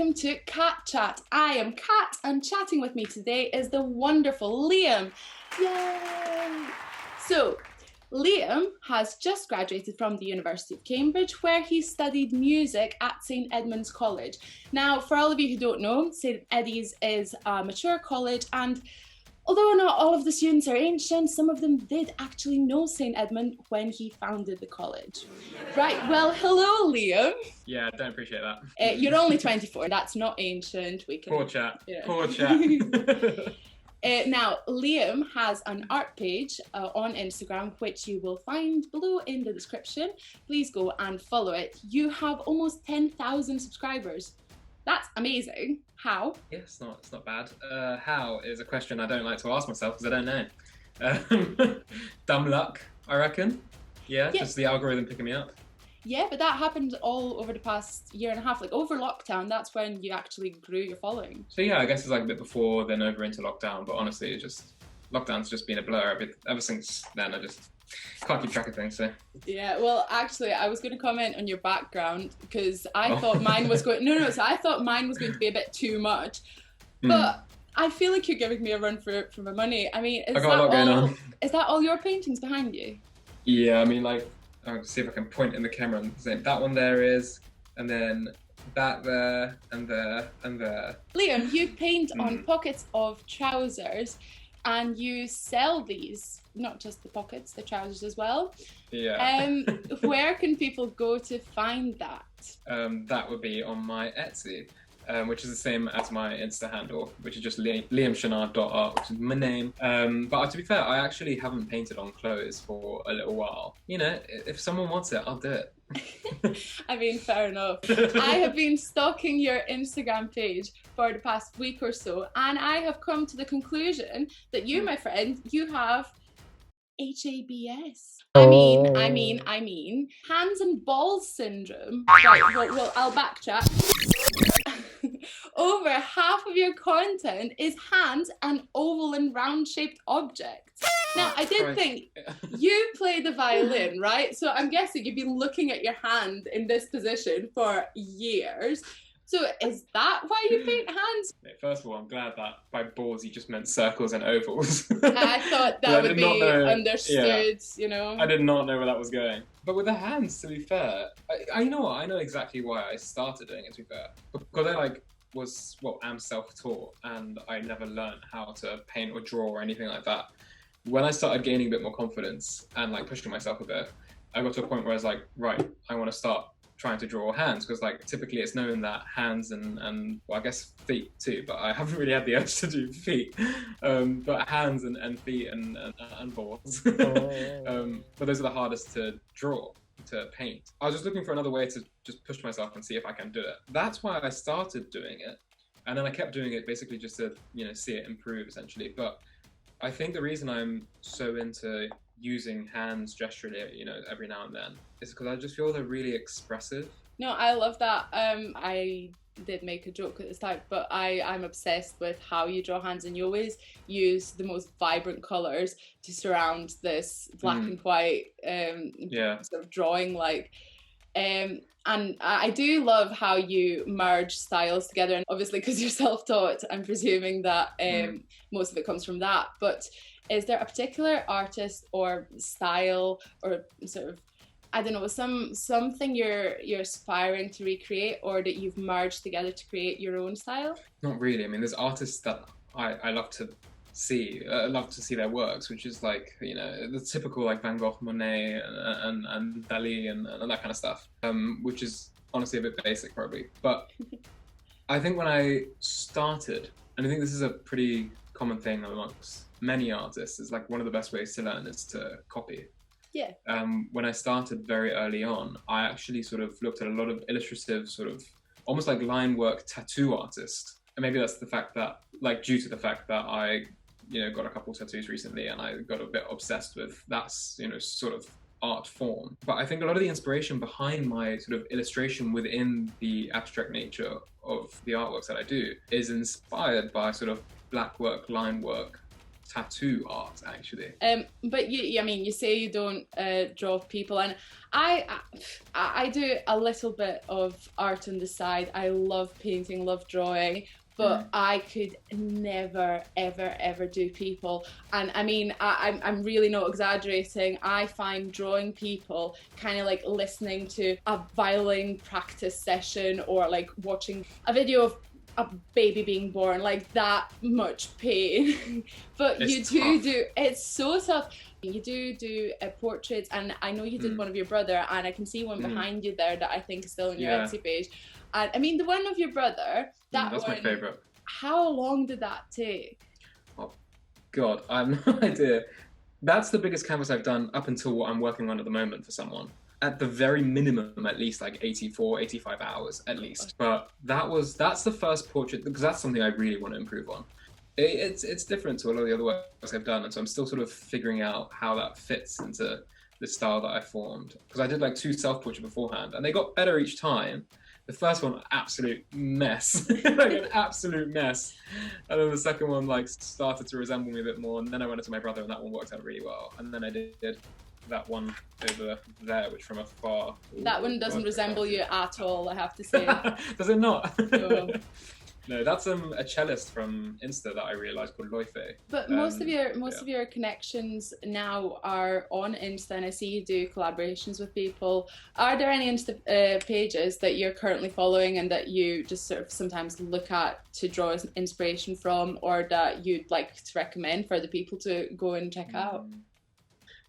welcome to Cat Chat. I am Kat, and chatting with me today is the wonderful Liam. Yay! So, Liam has just graduated from the University of Cambridge, where he studied music at St Edmund's College. Now, for all of you who don't know, St Eddie's is a mature college, and although not all of the students are ancient, some of them did actually know St Edmund when he founded the college. Right, well, hello, Liam. Yeah, I don't appreciate that. You're only 24, that's not ancient. We can. Poor chap, Yeah. poor chap. Now, Liam has an art page on Instagram, which you will find below in the description. Please go and follow it. You have almost 10,000 subscribers. That's amazing. How? Yeah, it's not bad. How is a question I don't like to ask myself because I don't know. Dumb luck, I reckon. Yeah, just the algorithm picking me up. Yeah, but that happened all over the past year and a half. Like over lockdown, that's when you actually grew your following. So yeah, I guess it's like a bit before, then over into lockdown. But honestly, lockdown's just been a blur. Ever since then, I just can't keep track of things. So yeah, well, actually, I was going to comment on your background because I thought mine was going. No, so I thought mine was going to be a bit too much, but I feel like you're giving me a run for my money. I mean, I got a lot going on. Is that all your paintings behind you? Yeah, I mean, like, I'll see if I can point in the camera and say that one there is, and then that there, and there, and there. Liam, you paint on pockets of trousers, and you sell these, not just the pockets, the trousers as well. Yeah. Where can people go to find that? That would be on my Etsy, which is the same as my Insta handle, which is just liamshinar.art, which is my name. But to be fair, I actually haven't painted on clothes for a little while. You know, if someone wants it, I'll do it. I mean, fair enough. I have been stalking your Instagram page for the past week or so, and I have come to the conclusion that you, my friend, you have HABS. I mean, hands and balls syndrome. Right, well, I'll backtrack. Over half of your content is hands and oval and round shaped objects. Now, I did think you play the violin, right? So I'm guessing you've been looking at your hand in this position for years. So is that why you paint hands? First of all, I'm glad that by balls you just meant circles and ovals. I thought that would be understood, you know. I did not know where that was going. But with the hands, to be fair, I know what, I know exactly why I started doing it, to be fair. Because I am self-taught and I never learned how to paint or draw or anything like that. When I started gaining a bit more confidence and like pushing myself a bit, I got to a point where I was like, right, I want to start trying to draw hands, because like typically it's known that hands and well, I guess feet too, but I haven't really had the urge to do feet. But hands and feet and balls. But those are the hardest to draw, to paint. I was just looking for another way to just push myself and see if I can do it. That's why I started doing it, and then I kept doing it basically just to, you know, see it improve essentially. But I think the reason I'm so into using hands gesturally, you know, every now and then, is because I just feel they're really expressive. No, I love that. I did make a joke at the start, but I'm obsessed with how you draw hands, and you always use the most vibrant colours to surround this black and white sort of drawing, like. And I do love how you merge styles together, and obviously because you're self-taught, I'm presuming that most of it comes from that. But is there a particular artist or style or sort of, I don't know, something you're aspiring to recreate, or that you've merged together to create your own style? Not really. I mean, there's artists that I love to see. I love to see their works, which is like, you know, the typical like Van Gogh, Monet, and Dali and that kind of stuff, which is honestly a bit basic probably. But I think when I started, and I think this is a pretty common thing amongst many artists, is like one of the best ways to learn is to copy. Yeah. When I started very early on, I actually sort of looked at a lot of illustrative, sort of almost like line work tattoo artists. And maybe that's the fact that, like, due to the fact that I, you know, got a couple tattoos recently and I got a bit obsessed with that, you know, sort of art form. But I think a lot of the inspiration behind my sort of illustration within the abstract nature of the artworks that I do is inspired by sort of black work, line work tattoo art, actually. But I mean, you say you don't draw people, and I do a little bit of art on the side. I love painting, love drawing, but I could never, ever, ever do people. And I mean, I'm really not exaggerating. I find drawing people kind of like listening to a violin practice session, or like watching a video of a baby being born, like that much pain. But it's it's so tough. You do portraits, and I know you did one of your brother, and I can see one behind you there that I think is still on your Etsy page. And I mean, the one of your brother, that's my favorite. How long did that take? Oh God, I have no idea. That's the biggest canvas I've done up until what I'm working on at the moment for someone. At the very minimum, at least like 84, 85 hours at least. But that's the first portrait, because that's something I really want to improve on. It's different to a lot of the other works I've done, and so I'm still sort of figuring out how that fits into the style that I formed. Because I did like 2 self-portraits beforehand, and they got better each time. The first one, absolute mess, like an absolute mess. And then the second one like started to resemble me a bit more, and then I went into my brother, and that one worked out really well. And then I did that one over there, which from afar. That one doesn't resemble you at all, I have to say. Does it not? No. No, that's a cellist from Insta that I realised called Loife. But most of your connections now are on Insta, and I see you do collaborations with people. Are there any Insta pages that you're currently following and that you just sort of sometimes look at to draw inspiration from, or that you'd like to recommend for other people to go and check out?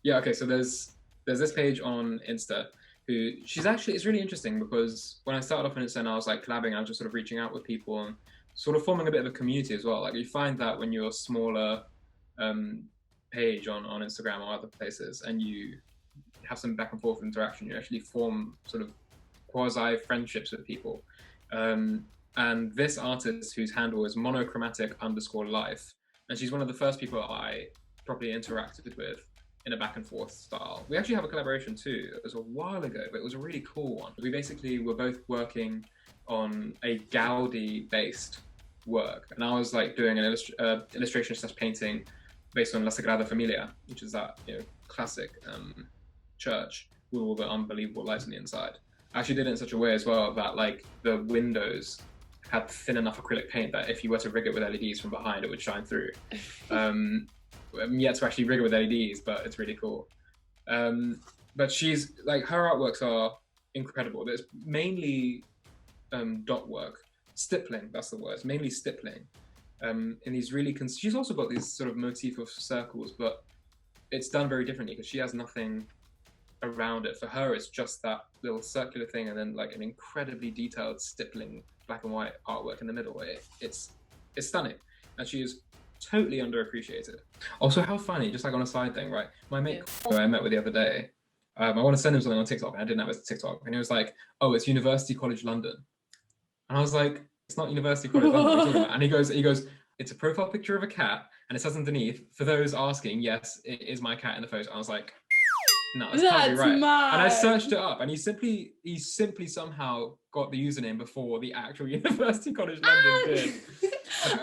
Yeah, okay, so there's this page on Insta who it's really interesting, because when I started off on Insta and I was like collabing, I was just sort of reaching out with people and sort of forming a bit of a community as well. Like you find that when you're a smaller page on Instagram or other places, and you have some back and forth interaction, you actually form sort of quasi friendships with people. And this artist, whose handle is monochromatic_life, and she's one of the first people I properly interacted with in a back and forth style. We actually have a collaboration too. It was a while ago, but it was a really cool one. We basically were both working on a Gaudi based work, and I was like doing an illustration / painting based on La Sagrada Familia, which is that classic church with all the unbelievable lights on the inside. I actually did it in such a way as well that like the windows had thin enough acrylic paint that if you were to rig it with LEDs from behind, it would shine through. I'm yet to actually rig it with LEDs, but it's really cool. But she's like, her artworks are incredible. There's mainly dot work, stippling, that's the word. It's mainly stippling. And these really, she's also got this sort of motif of circles, but it's done very differently because she has nothing around it. For her, it's just that little circular thing, and then like an incredibly detailed stippling black and white artwork in the middle. It's stunning, and she is totally underappreciated. Also, how funny, just like on a side thing, right? My mate who I met with the other day, I want to send him something on TikTok, and I didn't have his TikTok, and he was like, "Oh, it's University College London," and I was like, "It's not University College London." What are you talking about? And he goes, "It's a profile picture of a cat, and it says underneath, for those asking, yes, it is my cat in the photo." I was like, "No, that can't be right." Mad. And I searched it up, and he simply somehow got the username before the actual University College London did.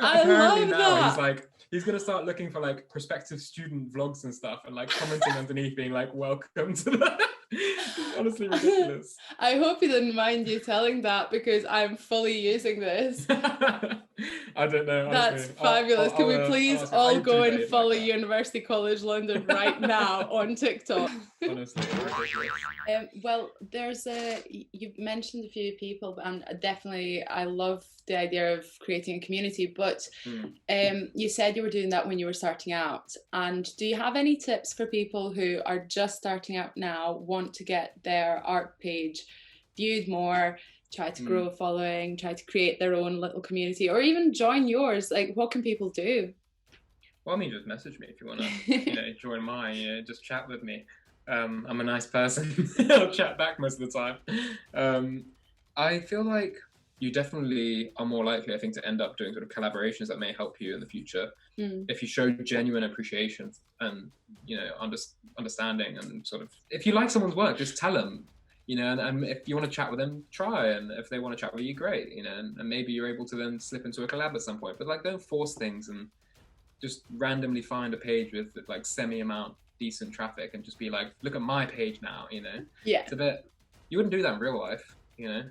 I Apparently love now that. He's gonna start looking for like prospective student vlogs and stuff, and like commenting underneath, being like, "Welcome to the." Honestly ridiculous. I hope he didn't mind you telling that, because I'm fully using this. I don't know. Honestly. That's fabulous. Can we please all go and follow University College London right now on TikTok? Honestly, ridiculous. Well, you've mentioned a few people, and definitely I love the idea of creating a community, but you said you were doing that when you were starting out. And do you have any tips for people who are just starting out now, want to get their art page viewed more, try to grow a following, try to create their own little community, or even join yours? Like, what can people do? Well, I mean, just message me if you want to, join mine. Just chat with me. I'm a nice person. I'll chat back most of the time. I feel like you definitely are more likely, I think, to end up doing sort of collaborations that may help you in the future if you show genuine appreciation and understanding, and sort of, if you like someone's work, just tell them. And if you want to chat with them, try. And if they want to chat with you, great. And maybe you're able to then slip into a collab at some point. But like, don't force things, and just randomly find a page with like semi-amount decent traffic and just be like, look at my page now, you know? Yeah. It's a bit, you wouldn't do that in real life, you know?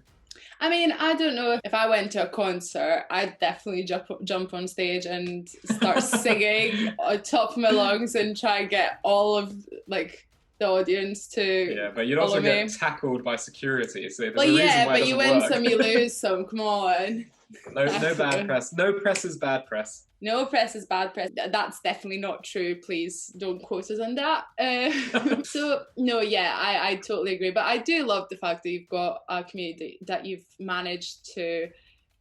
I mean, I don't know if I went to a concert, I'd definitely jump on stage and start singing on top of my lungs and try and get all of like the audience to Yeah, but you'd also get tackled by security. So there's a reason why it doesn't you win work. some, you lose some. Come on. No bad press. No press is bad press. No press is bad press. That's definitely not true. Please don't quote us on that. So, no, yeah, I totally agree. But I do love the fact that you've got a community that you've managed to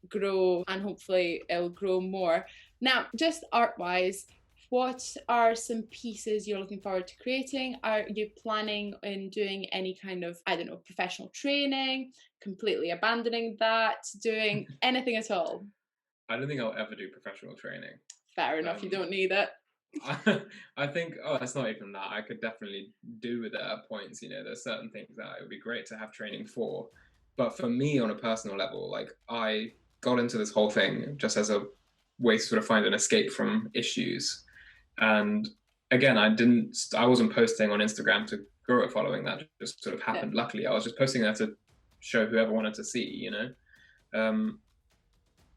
grow, and hopefully it'll grow more. Now, just art-wise, what are some pieces you're looking forward to creating? Are you planning on doing any kind of, I don't know, professional training, completely abandoning that, doing anything at all? I don't think I'll ever do professional training. Fair enough, you don't need it. I think, it's not even that. I could definitely do with it at points, you know, there's certain things that it would be great to have training for. But for me, on a personal level, like, I got into this whole thing just as a way to sort of find an escape from issues. And again, I wasn't posting on Instagram to grow a following. That just sort of happened. Yeah. Luckily, I was just posting that to show whoever wanted to see, you know?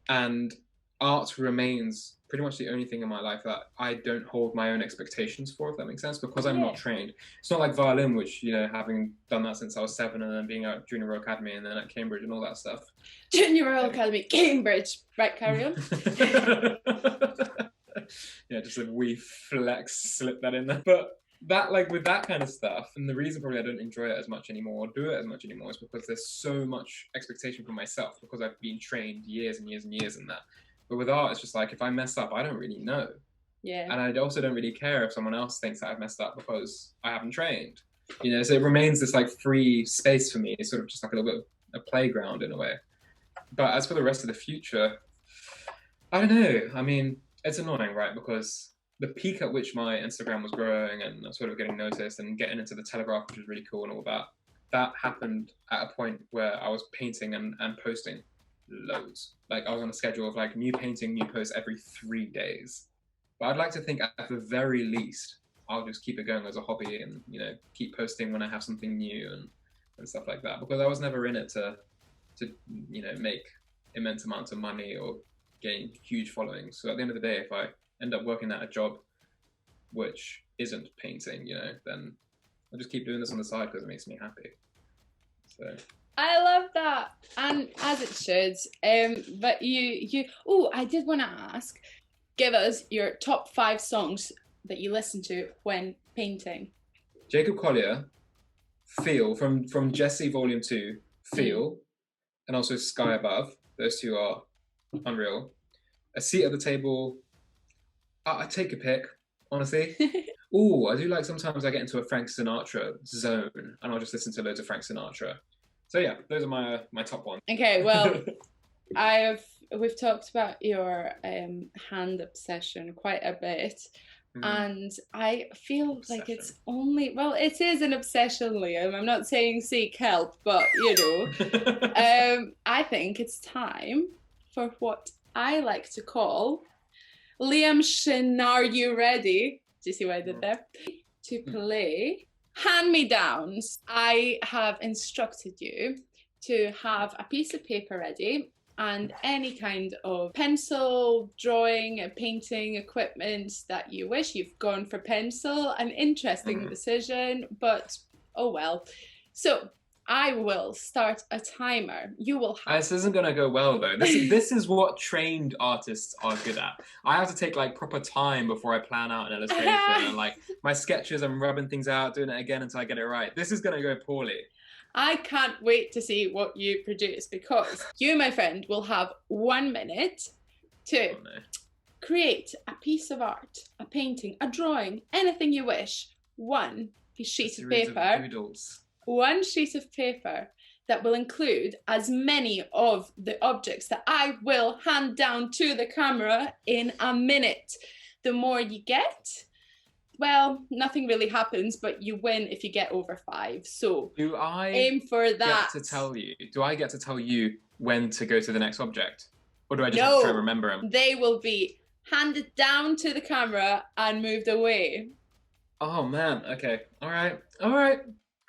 And art remains pretty much the only thing in my life that I don't hold my own expectations for, if that makes sense, because I'm not trained. It's not like violin, which, you know, having done that since I was 7 and then being at Junior Royal Academy and then at Cambridge and all that stuff. Junior Royal Academy, Cambridge. Right, carry on. Yeah, just a wee flex, slip that in there. But that, like, with that kind of stuff, and the reason probably I don't enjoy it as much anymore, or do it as much anymore, is because there's so much expectation from myself, because I've been trained years and years and years in that. But with art, it's just like, if I mess up, I don't really know. Yeah. And I also don't really care if someone else thinks that I've messed up because I haven't trained. You know, so it remains this like free space for me. It's sort of just like a little bit of a playground in a way. But as for the rest of the future, I don't know. I mean, it's annoying, right? Because the peak at which my Instagram was growing and sort of getting noticed and getting into the Telegraph, which was really cool and all that, that happened at a point where I was painting and posting loads. Like, I was on a schedule of like new painting, new posts every 3 days. But I'd like to think at the very least, I'll just keep it going as a hobby and, you know, keep posting when I have something new and stuff like that. Because I was never in it to you know, make immense amounts of money or gain huge followings. So at the end of the day, if I end up working at a job which isn't painting, you know, then I'll just keep doing this on the side because it makes me happy. So I love that, and as it should. But I did want to ask, give us your top 5 songs that you listen to when painting. Jacob Collier, Feel from Jesse Volume 2, Feel, and also Sky Above. Those two are unreal. A Seat at the Table. I take a pick, honestly. Oh, I do like, sometimes I get into a Frank Sinatra zone and I'll just listen to loads of Frank Sinatra. So yeah, those are my top ones. Okay, well, we've talked about your hand obsession quite a bit, and I feel like it's only, well, it is an obsession, Liam. I'm not saying seek help, but you know, I think it's time for what I like to call Liam Shinar. You ready? Do you see what I did there? To play hand-me-downs. I have instructed you to have a piece of paper ready and any kind of pencil, drawing, painting equipment that you wish. You've gone for pencil, an interesting decision, but oh well. So I will start a timer. You will have... This isn't going to go well, though. This is what trained artists are good at. I have to take, like, proper time before I plan out an illustration. And, like, my sketches, I'm rubbing things out, doing it again until I get it right. This is going to go poorly. I can't wait to see what you produce, because you, my friend, will have 1 minute to create a piece of art, a painting, a drawing, anything you wish. One sheet of paper. One sheet of paper that will include as many of the objects that I will hand down to the camera in a minute. The more you get, well, nothing really happens, but you win if you get over 5. So do I aim for that. Do I get to tell you when to go to the next object? Or do I just have to try and remember them? They will be handed down to the camera and moved away. Oh man. Okay. All right. All right.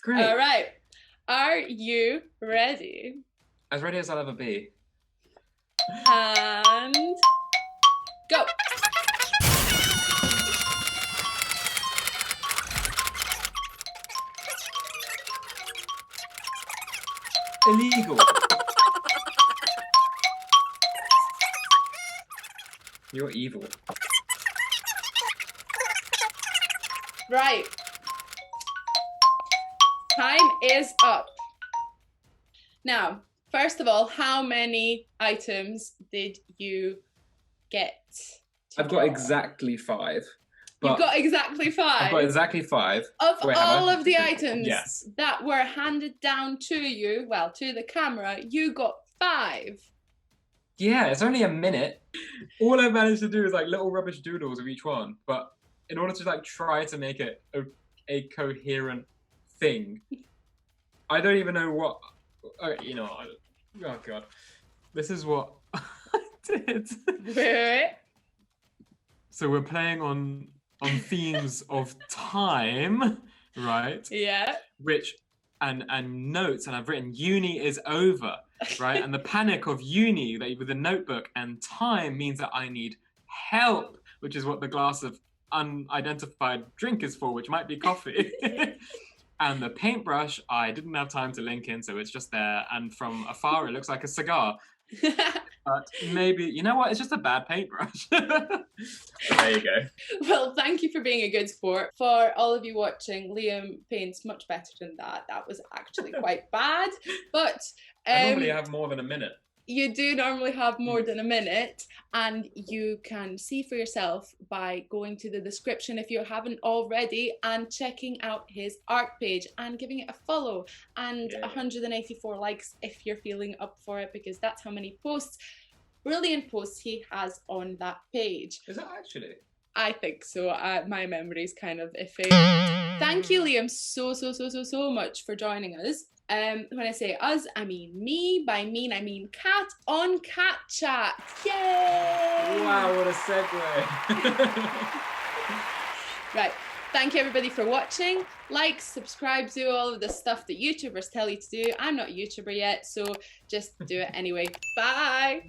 Great. All right. Are you ready? As ready as I'll ever be. And go. Illegal. You're evil. Right. Time is up. Now, first of all, how many items did you get? I've got exactly 5. You've got exactly 5. I've got exactly 5. Of Wait, all of the items Yes. that were handed down to you, well, to the camera, you got 5. Yeah, it's only a minute. All I managed to do is like little rubbish doodles of each one, but in order to like try to make it a coherent thing, I don't even know what. You know, oh god, this is what I did. Wait. So we're playing on themes of time, right? Yeah. Which and notes, and I've written uni is over, right? And the panic of uni that with a notebook and time means that I need help, which is what the glass of unidentified drink is for, which might be coffee. And the paintbrush, I didn't have time to link in, so it's just there. And from afar, it looks like a cigar. But maybe, you know what? It's just a bad paintbrush. There you go. Well, thank you for being a good sport. For all of you watching, Liam paints much better than that. That was actually quite bad. But I normally have more than a minute. You do normally have more than a minute, and you can see for yourself by going to the description if you haven't already and checking out his art page and giving it a follow and 184 likes if you're feeling up for it, because that's how many posts, brilliant posts, he has on that page. Is that actually? I think so. My memory's kind of iffy. Thank you, Liam, so much for joining us. When I say us, I mean me. By mean, I mean Cat on Cat Chat. Yay! Wow, what a segue. Right. Thank you everybody for watching. Like, subscribe, do all of the stuff that YouTubers tell you to do. I'm not a YouTuber yet, so just do it anyway. Bye!